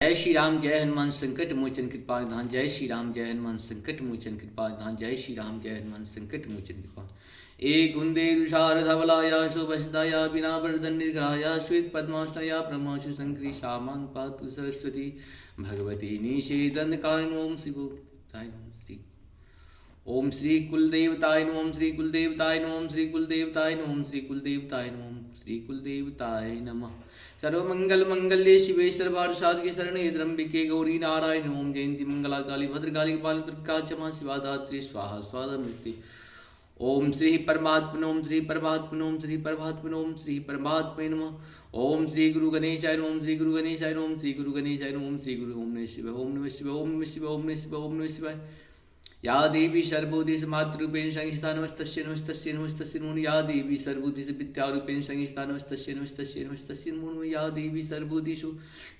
जय श्री राम जय हनुमान संकट मोचन कृपा निधान। जय श्री राम जय हनुमान संकट मोचन कृपा निधान। जय श्री राम जय हनुमान संकट मोचन कृपा। एक गुंदे तुषार धवलाया शोभसदाया बिना वर्धन निग्रहाया श्वेत पद्मासनया ब्रह्माशु संक्री सामांग पातु सरस्वती भगवती निषेदन कारिण। ओम श्री गोविंदाय नमः। श्री ओम श्री कुलदेवताय नमः। ओम श्री कुलदेवताय नमः। ओम श्री कुलदेवताय नमः। ओम श्री कुलदेवताय नमः। ओम श्री कुलदेवताय नमः। सर्वमंगल मंगल्ये शिवे सर्वार्थसाधके शरण्ये त्र्यंबके गौरी नारायण। ओम जयंती मंगला काली भद्रकाली कपालिनी दुर्गा क्षमा शिवा धात्री स्वाहा स्वाहा मृत्यु। ओम श्री परमात्मने ओम श्री परमात्मने ओम श्री परमात्मने ओम श्री परमात्मने नमः। ओम श्री गुरु गणेशाय ओम श्री गुरु गणेशाय ओम श्री गुरु गणेशाय ओम श्री गुरु ओम नमः शिवाय ओम नमः शिवाय ओम नमः शिवाय ओम नमः शिवाय ओम नमः शिवाय। या देवी सर्वभूतेषु मातृरूपेण संस्थिता नमस्तस्यै नमस्तस्यै नमस्तस्यै नमो। या देवी सर्वभूतेषु विद्यारूपेण संस्थिता नमस्तस्यै नमस्तस्यै नमस्तस्यै नमो। या देवी सर्वभूतेषु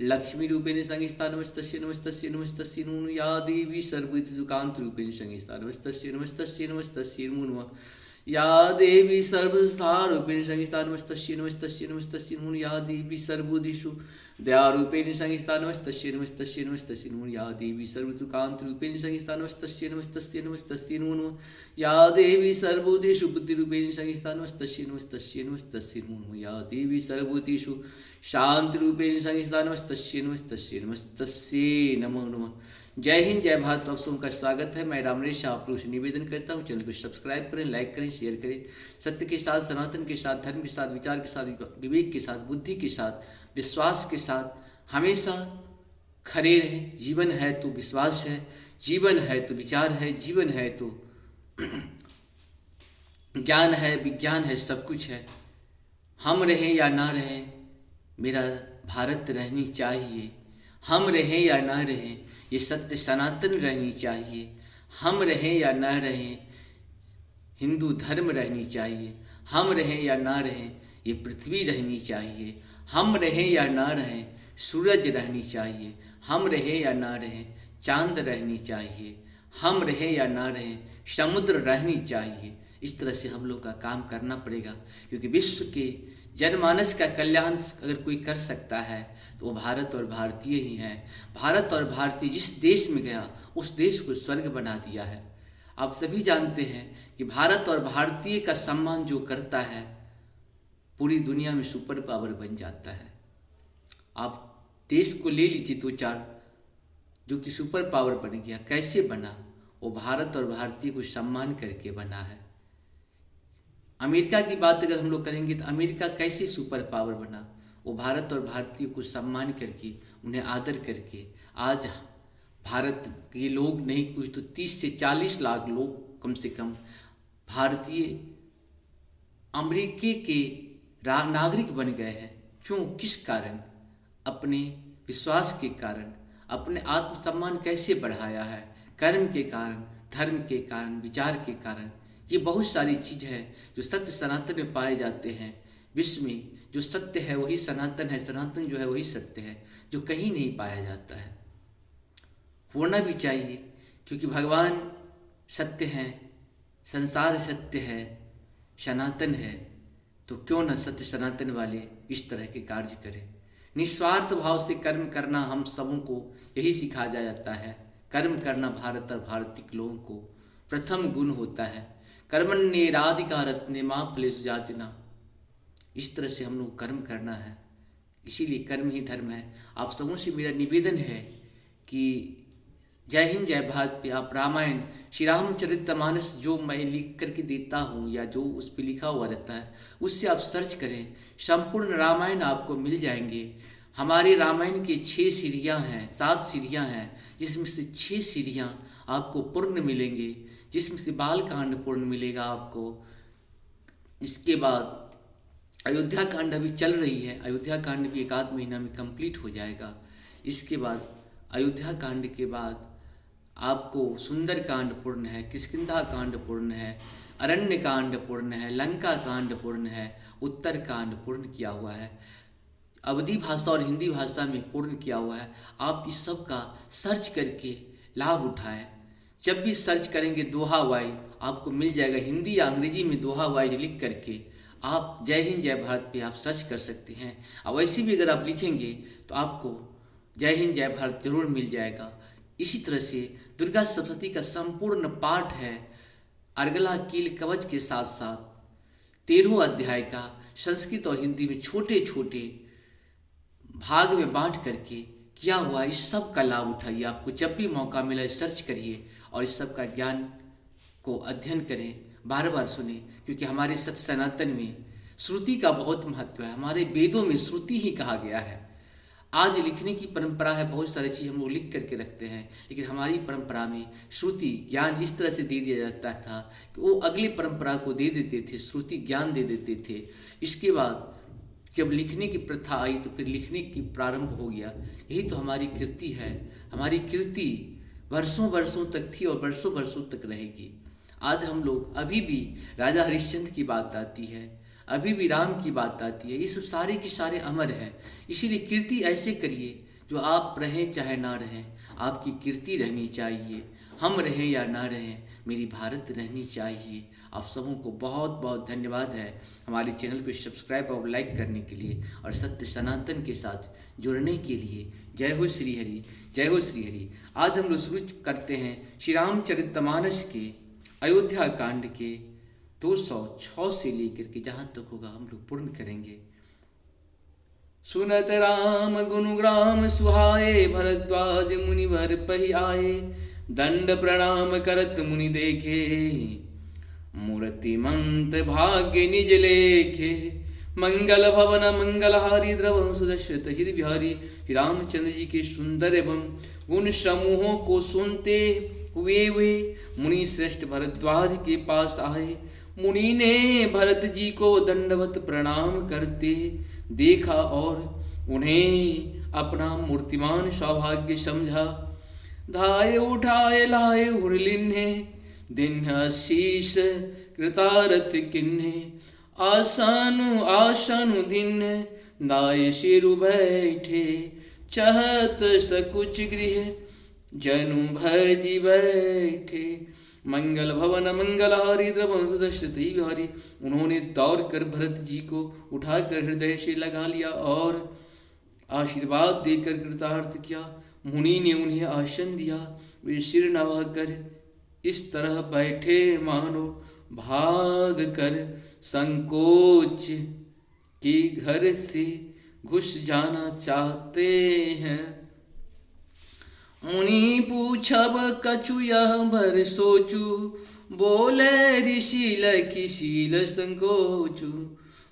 लक्ष्मीरूपेण संस्थिता नमस्तस्यै नमस्तस्यै नमस्तस्यै नमो। या देवी सर्वभूतेषु कान्तरूपेण संस्थिता नमस्तस्यै नमस्तस्यै नमस्तस्यै नमो। या देवी सर्वसारूपेण संस्थिता नमस्तस्यै नमस्तस्यै नमस्तस्यै नमो। या देवी सर्वभूतेषु दयारूपेण संस्थिता नमस्तस्यै नमस्तस्यै नमस्तस्यै नमो। या देवी सर्वतुकान्तरूपेण संस्थिता नमस्तस्यै नमस्तस्यै नमस्तस्यै नमो। या देवी सर्वभूतेषु बुद्धिरूपेण संस्थिता नमस्तस्यै नमस्तस्यै नमस्तस्यै नमो। या देवी सर्वभूतेषु शांतिरूपेण संस्थिता नमस्तस्यै नमस्तस्यै नमस्तस्यै नमो नमः। जय हिंद जय भारत। आप सबका स्वागत है। मैं रामरेश आप लोगों से निवेदन करता हूँ, चैनल को सब्सक्राइब करें, लाइक करें, शेयर करें। सत्य के साथ, सनातन के साथ, धर्म के साथ, विचार के साथ, विवेक के साथ, बुद्धि के साथ, विश्वास के साथ हमेशा खड़े रहें। जीवन है तो विश्वास है, जीवन है तो विचार है, जीवन है तो ज्ञान है, विज्ञान है, सब कुछ है। हम रहें या ना रहें, मेरा भारत रहनी चाहिए। हम रहें या ना रहें, ये सत्य सनातन रहनी चाहिए। हम रहें या ना रहें, हिंदू धर्म रहनी चाहिए। हम रहें या ना रहें, ये पृथ्वी रहनी चाहिए। हम रहें या ना रहें, सूरज रहनी चाहिए। हम रहें या ना रहें, चांद रहनी चाहिए। हम रहें या ना रहें, समुद्र रहनी चाहिए। इस तरह से हम लोग का काम करना पड़ेगा, क्योंकि विश्व के जनमानस का कल्याण अगर कोई कर सकता है तो वो भारत और भारतीय ही हैं। भारत और भारतीय जिस देश में गया उस देश को स्वर्ग बना दिया है। आप सभी जानते हैं कि भारत और भारतीय का सम्मान जो करता है पूरी दुनिया में सुपर पावर बन जाता है। आप देश को ले लीजिए दो चार, जो कि सुपर पावर बन गया। कैसे बना? वो भारत और भारतीय को सम्मान करके बना है। अमेरिका की बात अगर हम लोग करेंगे तो अमेरिका कैसे सुपर पावर बना? वो भारत और भारतीय को सम्मान करके, उन्हें आदर करके। आज भारत के लोग नहीं कुछ तो 30 से 40 लाख लोग कम से कम भारतीय अमेरिकी के नागरिक बन गए हैं। क्यों? किस कारण? अपने विश्वास के कारण। अपने आत्मसम्मान कैसे बढ़ाया है? कर्म के कारण, धर्म के कारण, विचार के कारण। ये बहुत सारी चीज़ है जो सत्य सनातन में पाए जाते हैं। विश्व में जो सत्य है वही सनातन है, सनातन जो है वही सत्य है, जो कहीं नहीं पाया जाता है। होना भी चाहिए, क्योंकि भगवान सत्य हैं, संसार सत्य है, सनातन है। तो क्यों न सत्य सनातन वाले इस तरह के कार्य करें। निस्वार्थ भाव से कर्म करना हम सबों को यही सिखाया जाता है। कर्म करना भारत और भारतीय लोगों को प्रथम गुण होता है। कर्मण्येवाधिकारस्ते मा फलेषु कदाचन। इस तरह से हम लोग कर्म करना है, इसीलिए कर्म ही धर्म है। आप सबों से मेरा निवेदन है कि जय हिंद जय भारत पे आप रामायण, श्री रामचरितमानस जो मैं लिख करके देता हूँ या जो उस पर लिखा हुआ रहता है उससे आप सर्च करें। संपूर्ण रामायण आपको मिल जाएंगे। हमारे रामायण के 6 सीढ़ियाँ हैं, 7 सीढ़ियाँ हैं, जिसमें से 6 सीढ़ियाँ आपको पूर्ण मिलेंगे, जिसमें से बाल कांड पूर्ण मिलेगा आपको। इसके बाद अयोध्या कांड अभी चल रही है, अयोध्या कांड भी 1 आध महीना में कंप्लीट हो जाएगा। इसके बाद अयोध्या कांड के बाद आपको सुंदर कांड पूर्ण है, किष्किंधा कांड पूर्ण है, अरण्य कांड पूर्ण है, लंका कांड पूर्ण है, उत्तर कांड पूर्ण किया हुआ है, अवधी भाषा और हिंदी भाषा में पूर्ण किया हुआ है। आप इस सब का सर्च करके लाभ उठाएं। जब भी सर्च करेंगे दोहा वाइज आपको मिल जाएगा। हिंदी या अंग्रेजी में दोहा वाइज लिख करके आप जय हिंद जय भारत पे आप सर्च कर सकते हैं। और वैसे भी अगर आप लिखेंगे तो आपको जय हिंद जय भारत जरूर मिल जाएगा। इसी तरह से दुर्गा सप्तशती का संपूर्ण पाठ है अर्गला कील कवच के साथ साथ 13 अध्याय का संस्कृत और हिंदी में छोटे छोटे भाग में बांट करके किया हुआ। इस सब का लाभ उठाइए। आपको जब भी मौका मिले सर्च करिए और इस सब का ज्ञान को अध्ययन करें, बार बार सुने, क्योंकि हमारे सत्य सनातन में श्रुति का बहुत महत्व है। हमारे वेदों में श्रुति ही कहा गया है। आज लिखने की परंपरा है, बहुत सारी चीज़ हम लोग लिख करके रखते हैं, लेकिन हमारी परंपरा में श्रुति ज्ञान इस तरह से दे दिया जाता था कि वो अगली परंपरा को दे देते थे, श्रुति ज्ञान दे देते थे। इसके बाद जब लिखने की प्रथा आई तो फिर लिखने की प्रारंभ हो गया। यही तो हमारी कीर्ति है। हमारी कीर्ति वर्षों वर्षों तक थी और वर्षों वर्षों तक रहेगी। आज हम लोग अभी भी राजा हरिश्चंद्र की बात आती है, अभी भी राम की बात आती है, ये सब सारे के सारे अमर है। इसीलिए कीर्ति ऐसे करिए जो आप रहें चाहे ना रहें, आपकी कीर्ति रहनी चाहिए। हम रहें या ना रहें, मेरी भारत रहनी चाहिए। आप सबों को बहुत बहुत धन्यवाद है हमारे चैनल को सब्सक्राइब और लाइक करने के लिए और सत्य सनातन के साथ जुड़ने के लिए। जय हो श्री हरि, जय हो श्री हरि। आज हम लोग शुरू करते हैं श्री रामचरितमानस के अयोध्या कांड के 206 से लेकर के जहाँ तक होगा हम लोग पूर्ण करेंगे। सुनत राम गुणग्राम सुहाए, भरद्वाज मुनिवर पहि आए। दंड प्रणाम करत मुनि देखे, मूर्तिमंत भाग्य निज लेखे। मंगल भवन मंगलहारी, द्रवं सुदशरथ हिर बिहारी। श्री रामचंद्र जी के सुंदर एवं उन समूहों को सुनते हुए वे मुनि श्रेष्ठ भरद्वाज के पास आए। मुनि ने भरत जी को दंडवत प्रणाम करते देखा और उन्हें अपना मूर्तिमान सौभाग्य समझा। धाये उठाए लाए उर्लिन्हे, दिन शीश कृतारथ किन्हे। आसानु आसानु दिन दाय शिरु बैठे, चहत सकुच गृह जनु भजी बैठे। मंगल भवन मंगलहारी, द्रवं सुदशरथ बिहारी। उन्होंने दौड़ कर भरत जी को उठाकर हृदय से लगा लिया और आशीर्वाद देकर कृतार्थ किया। मुनि ने उन्हें आसन दिया। वे सिर नवाकर इस तरह बैठे मानो भाग कर संकोच के घर से घुस जाना चाहते हैं। मुनि पूछब कछु यह भर सोचू, बोले ऋषि लखी शील संकोचू।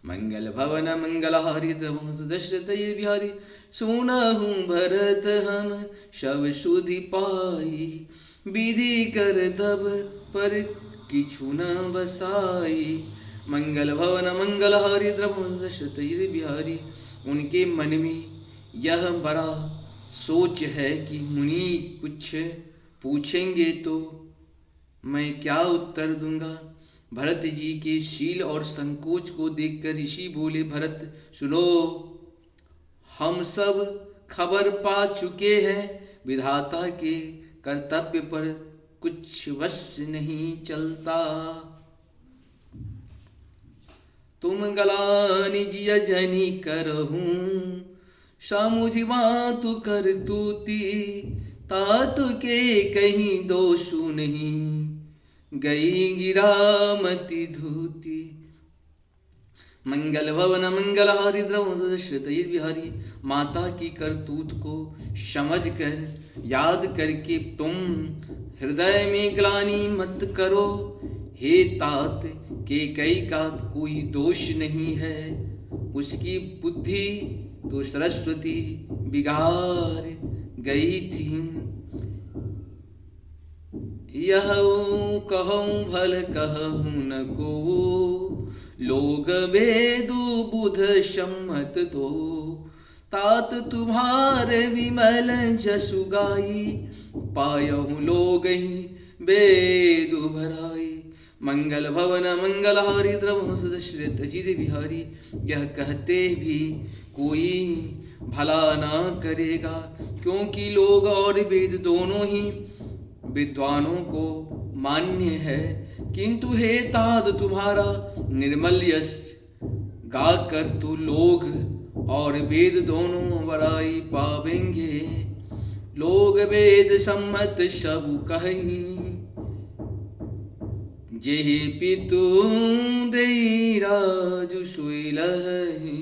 मंगल भवन मंगलहारी, द्रवं सुदशरथ बिहारी। सुनहु भरत हम शव सुधि पाई, विधि कर तब पर किछु न बसाई। मंगल भवन मंगलहारी, द्रवं सुदशरथ बिहारी। उनके मन में यह बड़ा सोच है कि मुनि कुछ पूछेंगे तो मैं क्या उत्तर दूंगा। भरत जी के शील और संकोच को देखकर ऋषि बोले, भरत सुनो, हम सब खबर पा चुके हैं, विधाता के कर्तव्य पर कुछ वश नहीं चलता। तुम गलानि जिय जनि करहूं, सामुझि मातु कर तूती। तातु के कहीं दोषु नहीं, गई गिरामति धूती। मंगल भवन मंगलहारी, द्रवं सुदशरथ बिहारी। माता की करतूत को समझ कर याद करके तुम हृदय में ग्लानि मत करो। हे तात, के कई का कोई दोष नहीं है, उसकी बुद्धि तो सरस्वती बिगाड़ गई थी। यह कहूँ भल कहूँ न को, लोग वेदु बुध सम्मत दो। तात तुम्हारे विमल जसु गाई, पायहु लोग ही वेदु भराई। मंगल भवन मंगलहारी, द्रवं सुदशरथ बिहारी। यह कहते भी कोई भला ना करेगा, क्योंकि लोग और वेद दोनों ही विद्वानों को मान्य है। किंतु हे तात, तुम्हारा निर्मल यश गाकर तो लोग और वेद दोनों बड़ाई पावेंगे। लोग वेद सम्मत सब कहीं, जेहि पितु देई राजु सोई लहि।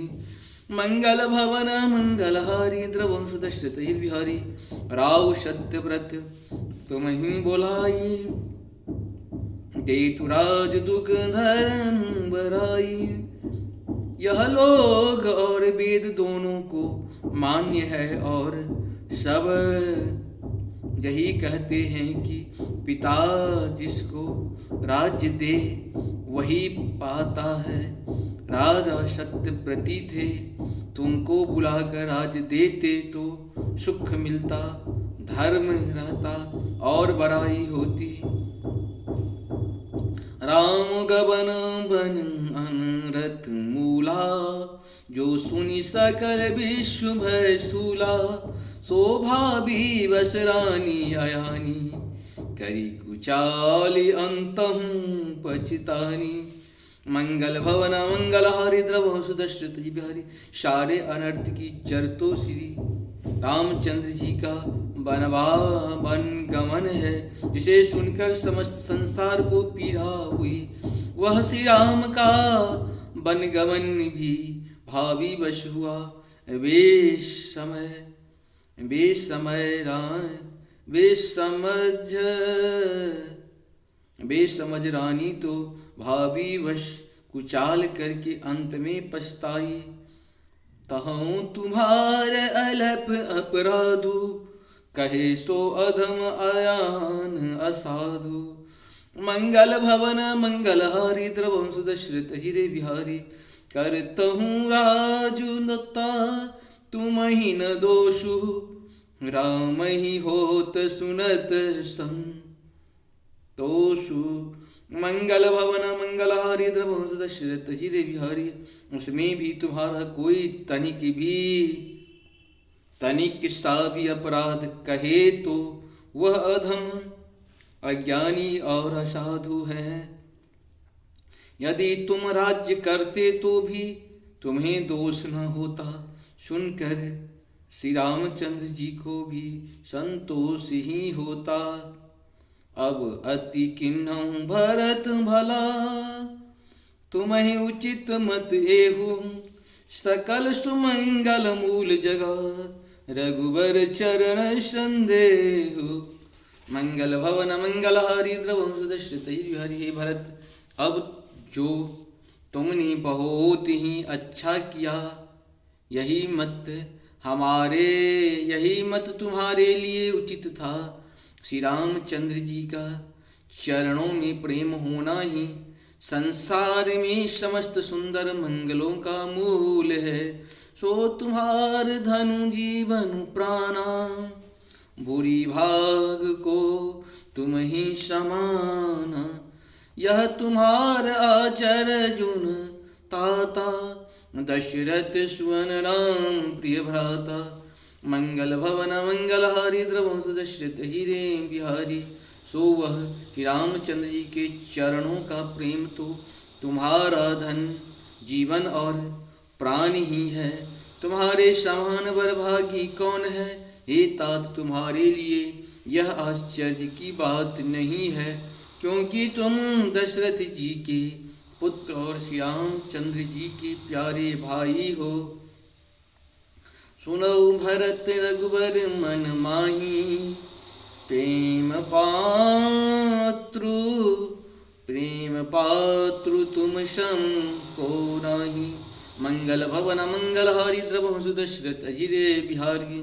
मंगल भवन मंगलहारी द्रवंश दशरथ बिहारी, राव सत्यव्रत तुम ही बोलाई। देतु राज दुख धर्म बराई। यह लोग और वेद दोनों को मान्य है, और सब यही कहते हैं कि पिता जिसको राज्य दे वही पाता है। राजा सत्यव्रती थे, तुमको बुलाकर राज्य देते तो सुख मिलता, धर्म रहता और बड़ाई होती। राम गबन बन अनरत मूला, जो सुनि सकल विश्व भय सूला। शोभा भी बस रानी अयानी, करी कुचाली अंतहु पचितानी। मंगल भवन मंगलहारी द्रवंश दशरथ जी बिहारी, सारे अनर्थ की जरतो श्री रामचंद्र जी का वन गमन है। जिसे सुनकर समस्त संसार को पीड़ा हुई, वह श्री राम का वन गमन भी भावी वश हुआ। बेसमझ रानी तो भावी वश कुचाल करके अंत में पछताई। तहु तुम्हार अलप अपराधु, कहे सो अधम अयान असाधु। मंगल भवन मंगलहारी द्रवंश दशरथ जिरे बिहारी, करतहु राजु नता तुम ही न दोषु। राम ही होत सुनत संतोषु। मंगल भवन मंगलहारी द्रवंश दशरथ जिरे बिहारी, उसमें भी तुम्हारा कोई तनिक सा भी अपराध कहे तो वह अधम अज्ञानी और असाधु है। यदि तुम राज्य करते तो भी तुम्हें दोष न होता। सुनकर श्री रामचंद्र जी को भी संतोष ही होता। अब अति किन्हु भरत भला, तुम्हें उचित मत एहु। सकल सुमंगल मूल जगह, रघुबर चरण संदेहु। मंगल भवन मंगलहारी द्रवंश दशरथ बिहारी, हे भरत, अब जो तुमने बहुत ही अच्छा किया, यही मत तुम्हारे लिए उचित था। श्री रामचंद्र जी का चरणों में प्रेम होना ही संसार में समस्त सुंदर मंगलों का मूल है। सो तुम्हार धनु जीवन प्राणा, बुरी भाग को तुम ही समाना। यह तुम्हार आचर जुन ताता, दशरथ सुवन राम प्रिय भ्राता। मंगल भवन मंगलहारी द्रवंश दशरथ जिरे बिहारी, सो वह श्री रामचंद्र जी के चरणों का प्रेम तो तुम्हारा धन जीवन और प्राण ही है। तुम्हारे समान वरभागी कौन है? हे तात, तुम्हारे लिए यह आश्चर्य की बात नहीं है, क्योंकि तुम दशरथ जी के पुत्र और श्री रामचंद्र जी के प्यारे भाई हो। सुनो भरत रघुबर मन माही, प्रेम पात्रु तुम सम को नाही। मंगल भवन मंगलहारी द्रवंश दशरथ जिरे बिहारी,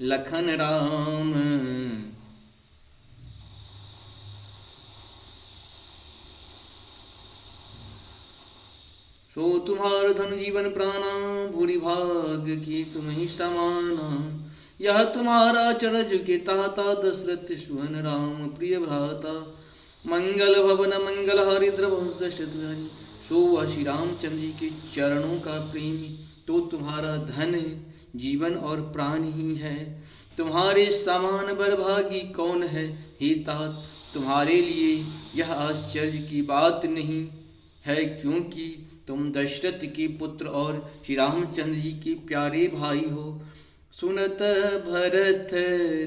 लखन राम सो तुम्हार धन जीवन प्राणा, भूरी भाग की तुम ही समाना। यह तुम्हारा चरज के ताता, दशरथ सुवन राम प्रिय भ्राता। मंगल भवन मंगलहारी द्रवंश दशरथ बिहारी, सो वह श्री रामचंद्र जी के चरणों का प्रेमी तो तुम्हारा धन जीवन और प्राण ही है। तुम्हारे समान बरभागी कौन है? हे तात, तुम्हारे लिए यह आश्चर्य की बात नहीं है, क्योंकि तुम दशरथ के पुत्र और श्री रामचंद्र जी के प्यारे भाई हो। सुनत भरत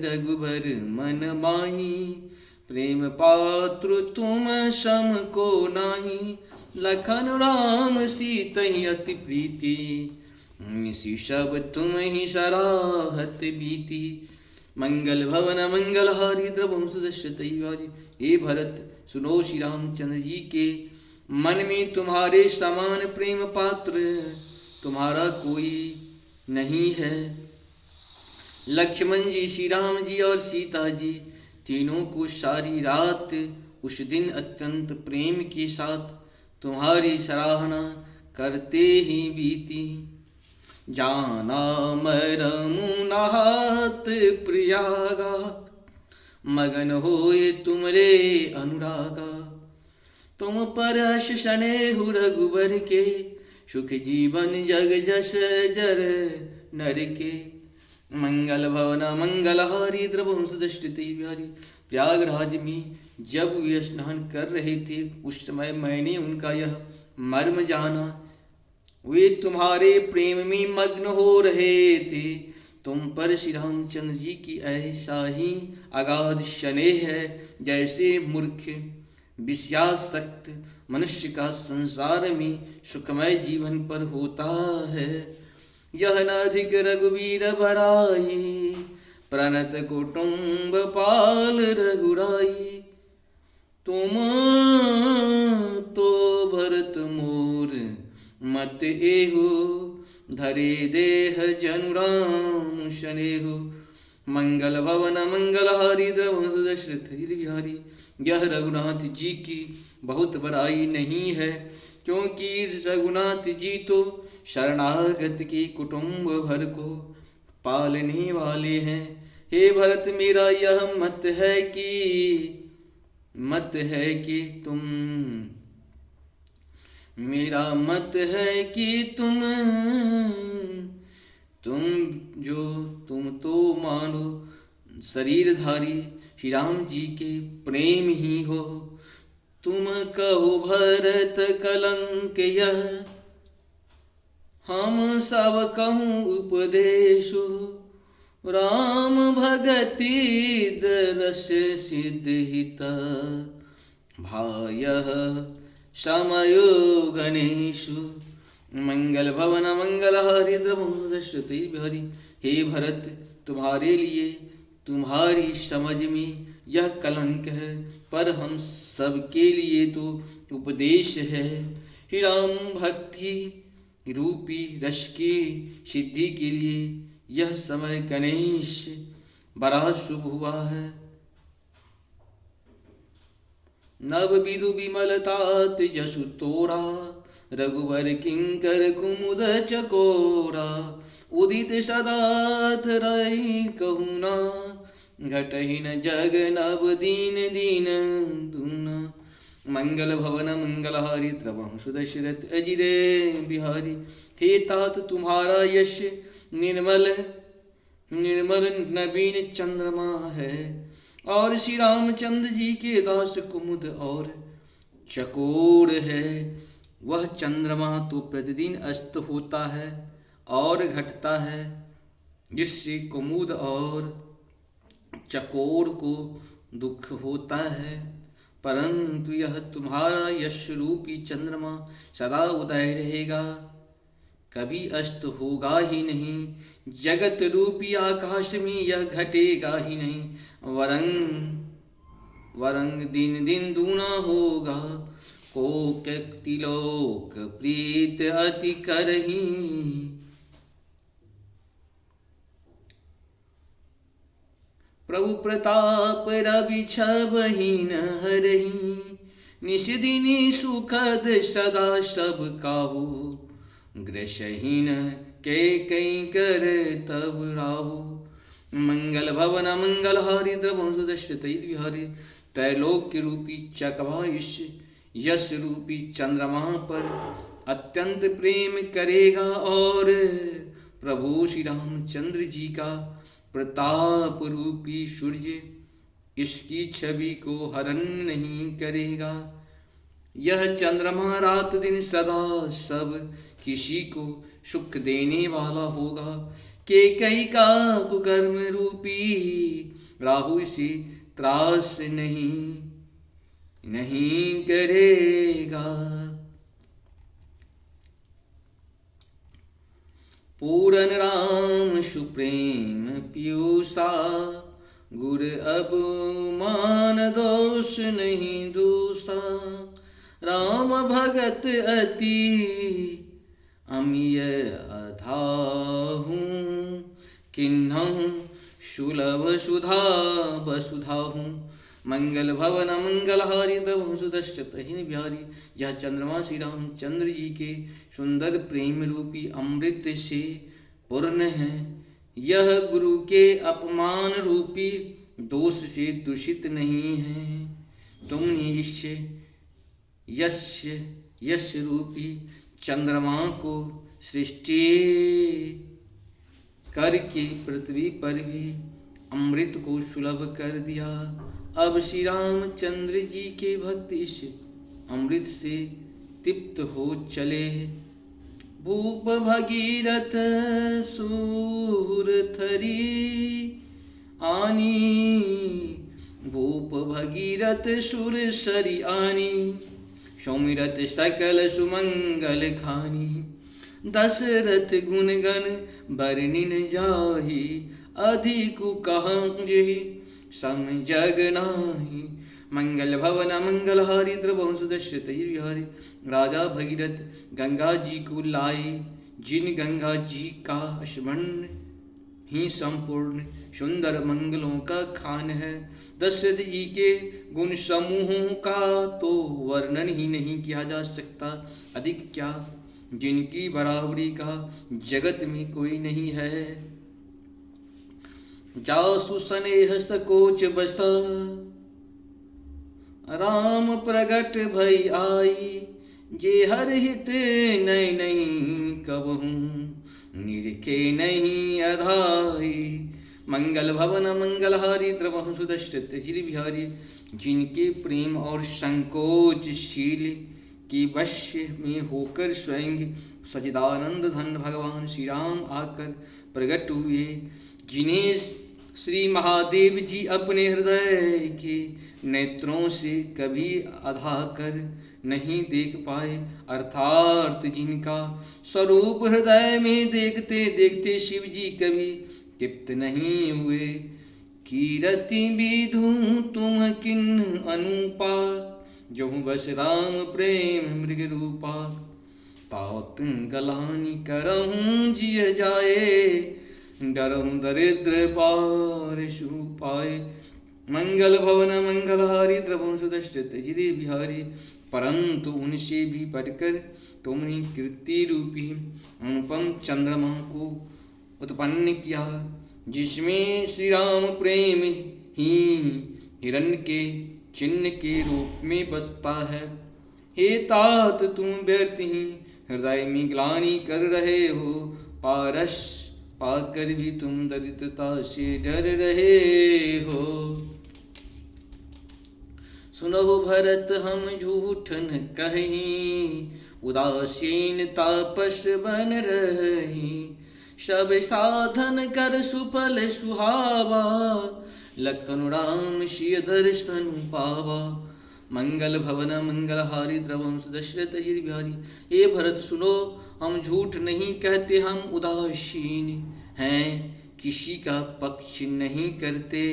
रघुबर मन माही, प्रेम पात्र तुम सम को नाही। लखन राम सीतहि अति प्रीति, निशि सब तुम ही सराहत बीती। मंगल भवन मंगलहारी द्रवहु सुदशरथ बिहारी। हे भरत सुनो, श्री रामचंद्र जी के मन में तुम्हारे समान प्रेम पात्र तुम्हारा कोई नहीं है। लक्ष्मण जी, श्री राम जी और सीता जी तीनों को सारी रात उस दिन अत्यंत प्रेम के साथ तुम्हारी सराहना करते ही बीती। जाना मरमु नहात प्रियागा, मगन होए तुमरे अनुरागा। तुम पर हर्ष स्नेहु रघुबर के, सुख जीवन जग जस जर नर के। मंगल भवन मंगलहारी द्रवहु सुदशरथ बिहारी। प्रयागराज में जब वे स्नान कर रहे थे उस समय मैंने उनका यह मर्म जाना। वे तुम्हारे प्रेम में मग्न हो रहे थे। तुम पर श्री रामचंद्र जी की ऐसा ही अगाध स्नेह है जैसे मूर्ख विषयासक्त मनुष्य का संसार में सुखमय जीवन पर होता है। यह न अधिक रघुवीर भराई, प्रणत कुटुंब पाल रघुराई। तुम तो भरत मोर मत एहु, धरे देह जनु राम शनेहु। मंगल भवन मंगलहारी द्रवहु सुदशरथ बिहारी। यह रघुनाथ जी की बहुत बड़ाई नहीं है, क्योंकि रघुनाथ जी तो शरणागत के कुटुंब भर को पालने वाले हैं। हे भरत, मेरा यह मत है कि तुम मेरा मत है कि तुम तो मानो शरीरधारी श्री राम जी के प्रेम ही हो। तुम कहो भरत कलंक यह, हम सब कहूँ उपदेशु। राम भगति दरस सिद्ध हिता, भायः समयो गणेशु। मंगल भवन मंगलहारी द्रवहु सुदशरथ बिहारी। हे भरत, तुम्हारे लिए तुम्हारी समझ में यह कलंक है, पर हम सबके लिए तो उपदेश है। श्री राम भक्ति रूपी रस की सिद्धि के लिए यह समय गणेश बड़ा शुभ हुआ है। नव विधु विमलतात जसु तोरा, रघुबर किंकर कुमुद चकोरा। उदित सदाथ रही कहूना, घटहि न जग नव दीन दीन दूना। मंगल भवन मंगलहारी द्रवहु सुदशरथ अजिरे बिहारी। हे तात, तुम्हारा यश निर्मल नवीन चंद्रमा है, और श्री रामचंद्र जी के दास कुमुद और चकोर है। वह चंद्रमा तो प्रतिदिन अस्त होता है और घटता है, जिससे कुमुद और चकोर को दुख होता है। परंतु यह तुम्हारा यश रूपी चंद्रमा सदा उदय रहेगा, कभी अस्त होगा ही नहीं। जगत रूपी आकाश में यह घटेगा ही नहीं, वरंग दिन दिन दूना होगा। को तिलोक प्रीत अति करही, प्रभु प्रताप रवि छबहि न हरहि। निश दिनि सुखद सदा सब काहू, ग्रसहीन के कई कर तब राहु। मंगल भवन मंगलहारी द्रवहु सुदशरथ बिहारी। त्रैलोक्य रूपी चकवा इस यश रूपी चंद्रमा पर अत्यंत प्रेम करेगा, और प्रभु श्री रामचंद्र जी का प्रताप रूपी सूर्य इसकी छवि को हरण नहीं करेगा। यह चंद्रमा रात दिन सदा सब किसी को सुख देने वाला होगा। केकई का कुकर्म रूपी राहु से त्रास नहीं करेगा। पूरन राम सुप्रेम पीयूषा गुर अब मान दोष नहीं दूसा। राम भगत अति अमिय अधाहूँ किन्हूँ सुलभ सुधा वसुधाहूँ। मंगल भवन मंगलहारी द्रवहु सुदश्चत अहिन बिहारी। यह चंद्रमा श्री रामचंद्र जी के सुंदर प्रेम रूपी अमृत से पूर्ण है। यह गुरु के अपमान रूपी दोष से दूषित नहीं है। तुमने इससे यश रूपी चंद्रमा को सृष्टि करके पृथ्वी पर भी अमृत को सुलभ कर दिया। अब श्री रामचंद्र जी के भक्त इस अमृत से तृप्त हो चले। भूप भगीरथ सूरथरी आनी भूप भगीरथ सुर सरी आनी। सौमिरथ सकल सुमंगल खानी। दशरथ गुणगण बरनिन जाहि अधिक कहूँ जेहि सम जग नाही। मंगल भवन मंगलहारी द्रवहु सुदश्रित विहारी। राजा भगीरथ गंगा जी को लाए, जिन गंगा जी का स्मरण ही संपूर्ण सुंदर मंगलों का खान है। दशरथ जी के गुण समूहों का तो वर्णन ही नहीं किया जा सकता, अधिक क्या जिनकी बराबरी का जगत में कोई नहीं है। जासु स्नेह सकोच बसा राम प्रगट भई आई। जे हर हित नहीं कबहूँ निरखे नहीं अधाई। मंगल भवन मंगलहारी द्रवहु सुदश्रित जिर बिहारी। जिनके प्रेम और संकोचशील के वश्य में होकर स्वयं सचिदानंद धन भगवान श्री राम आकर प्रकट हुए। जिन्हें श्री महादेव जी अपने हृदय के नेत्रों से कभी अधा कर नहीं देख पाए, अर्थात जिनका स्वरूप हृदय में देखते देखते शिव जी कभी तृप्त नहीं हुए। कीरति विधु तुम किन अनुपा जो बस राम प्रेम मृग रूपा। तात गलानी करहूँ जिय जाए डरहूँ दरिद्र पार पाए। मंगल भवन मंगलहारी द्रवहु सुदश्रित जिरे बिहारी। परंतु उनसे भी बढ़कर तुमने कीर्ति रूपी अनुपम चंद्रमा को उत्पन्न किया, जिसमें श्री राम प्रेम ही हिरण्य के चिन्ह के रूप में बसता है। हे तात तुम व्यर्थ ही हृदय में ग्लानि कर रहे हो, पारस पाकर भी तुम दरिद्रता से डर रहे हो। सुनहो भरत हम झूठ न कहीं, उदासीन तापस बन रही। सब साधन कर सुफल सुहावा, लखन राम सिय दर्शन पावा। मंगल भवन मंगलहारी द्रवहु दशरथ जी बिहारी। हे भरत सुनो, हम झूठ नहीं कहते, हम उदासीन हैं, किसी का पक्ष नहीं करते।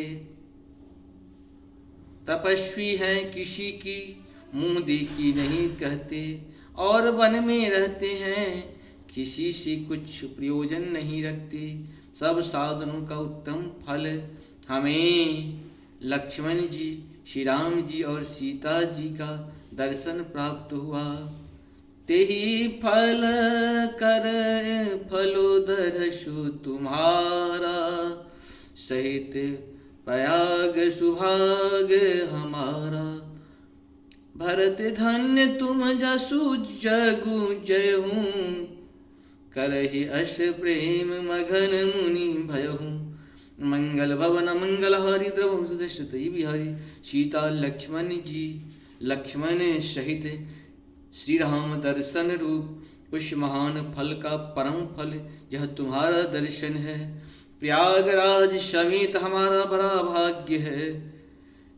तपस्वी हैं, किसी की मुंह देखी नहीं कहते, और वन में रहते हैं, किसी से कुछ प्रयोजन नहीं रखते। सब साधनों का उत्तम फल हमें लक्ष्मण जी, श्री राम जी और सीता जी का दर्शन प्राप्त हुआ। तेहि फल कर फलोदरसु तुम्हारा, सहित पयाग सुभाग हमारा। भरत धन्य तुम जसु जगु जयहूँ, करहि अस प्रेम मगन मुनि भयहूँ। मंगल भवन मंगलहारी द्रवहु दशरथ बिहारी। सीता लक्ष्मण जी लक्ष्मण सहित श्री राम दर्शन रूप उस महान फल का परम फल यह तुम्हारा दर्शन है। प्रयागराज समेत हमारा बड़ा भाग्य है।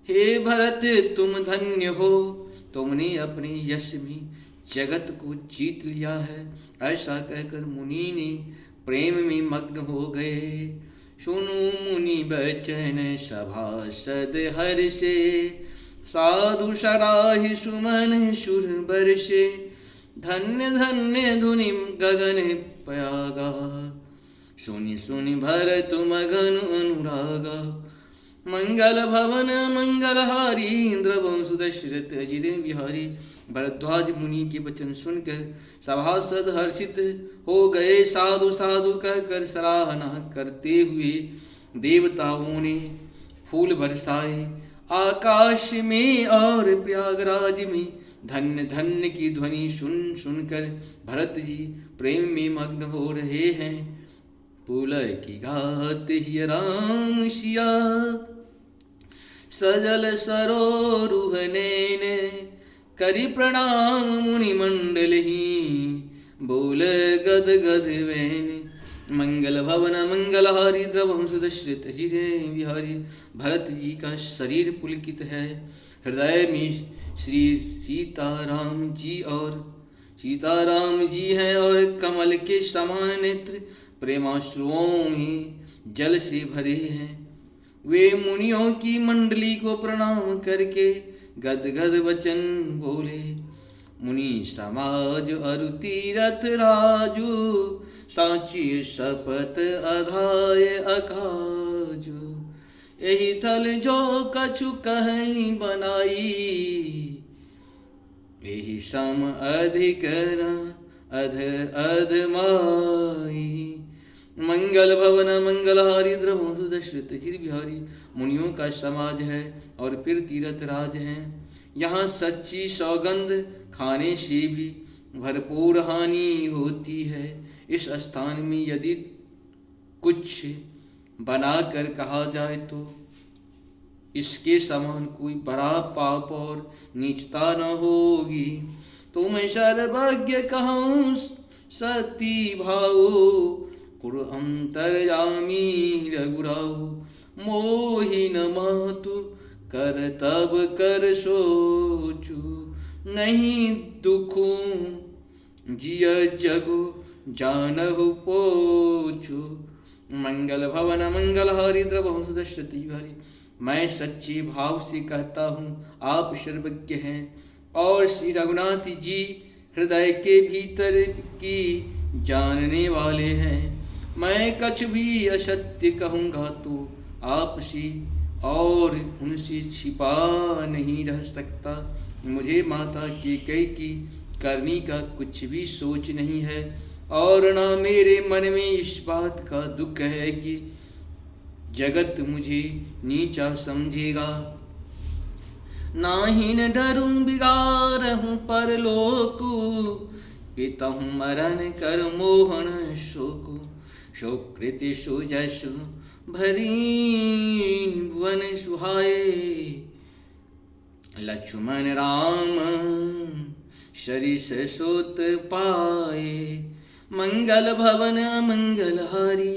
हे भरत तुम धन्य हो, तुमने अपने यश में जगत को जीत लिया है। ऐसा कहकर मुनि ने प्रेम में मग्न हो गए। सुनु मुनि बचन सभासद हर्षे, साधु सराहि सुमन सुर बरसे। धन्य धन्य धुनि गगन पयागा, सुनि सुनि भरत मगन अनुरागा। मंगल भवन मंगलहारी, इंद्रवंशु दशरथ अजित बिहारी। भरद्वाज मुनि के वचन सुनकर सभासद हर्षित हो गए। साधु साधु कहकर सराहना करते हुए देवताओं ने फूल बरसाए आकाश में और प्रयागराज में। धन्य धन्य की ध्वनि सुन सुनकर भरत जी प्रेम में मग्न हो रहे हैं। पुलय की घात ही राम सिया, सजल सरोरुह नैन। करि प्रणाम मुनि मंडल ही, बोल गद गद वैन। मंगल भवन मंगलहारी, द्रवंशु दशरथ अजित बिहारी। भरत जी का शरीर पुलकित है, हृदय में श्री सीताराम जी हैं और कमल के समान नेत्र प्रेमाश्रुओं में जल से भरे हैं। वे मुनियों की मंडली को प्रणाम करके गद गद वचन बोले। मुनि समाज अरु तीरथ राजू, साची शपथ अधाय अकाजू। यही थल जो कछु कहीं बनाई, यही सम अधिकर अध अधमाई। मंगल भवन मंगलहारी, द्रवंशु दशरथ अजित बिहारी। मुनियों का समाज है और फिर तीर्थ राज हैं। यहाँ सच्ची सौगंध खाने से भी भरपूर हानि होती है। इस स्थान में यदि कुछ बनाकर कहा जाए तो इसके समान कोई बड़ा पाप और नीचता न होगी। तुम सर्वज्ञ कहूँ सती भाओ, कुरु अंतर्यामी रघुराऊ। मोहि न मातु कर तब कर सोचू, नहीं दुखू जिय जगु जानहु पोचू। मंगल भवन मंगलहारी, द्रवंशु दशरथ बिहारी। मैं सच्चे भाव से कहता हूँ, आप सर्वज्ञ हैं और श्री रघुनाथ जी हृदय के भीतर की जानने वाले हैं। मैं कुछ भी असत्य कहूँगा तो आपसे और उनसे छिपा नहीं रह सकता। मुझे माता कैकेयी की करनी का कुछ भी सोच नहीं है और ना मेरे मन में इस बात का दुख है कि जगत मुझे नीचा समझेगा। नाही न डरूं बिगारहूं परलोकु, पितहूं मरण कर मोहन शोकु। शोकृति सुजसु भरी भुवन सुहाए, लक्ष्मण राम सरिस सोत पाए। मंगल भवन मंगलहारी,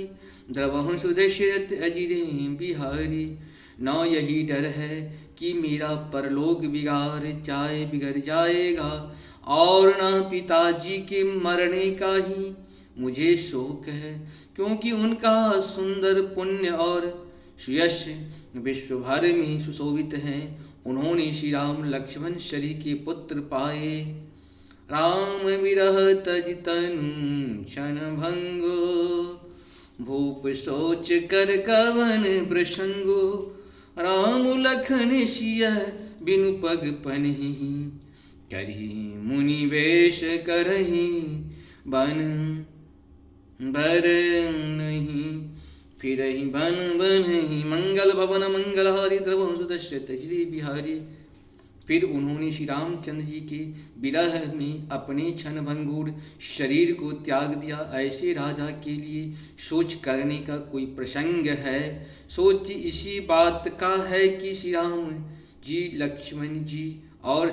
द्रवंशु दशरथ अजित बिहारी। न यही डर है कि मेरा परलोक बिगड़ जाएगा और न पिताजी के मरने का ही मुझे शोक है, क्योंकि उनका सुंदर पुण्य और सुयश विश्व भर में सुशोभित हैं। उन्होंने श्री राम लक्ष्मण शरी के पुत्र पाए। राम विरह तज तनु क्षण भंगो, भूप सोच कर कवन प्रसंगो। राम लखन सिया बिनु पग पनहि, करही मुनि वेश करही बन बर नहीं। फिरहि बन बनहि, मंगल भवन मंगलहारी, द्रवंशु दशरथ अजित बिहारी। फिर उन्होंने श्री रामचंद्र जी के विरह में अपने क्षण भंगुर शरीर को त्याग दिया। ऐसे राजा के लिए सोच करने का कोई प्रसंग है? सोच इसी बात का है कि श्री राम जी, लक्ष्मण जी और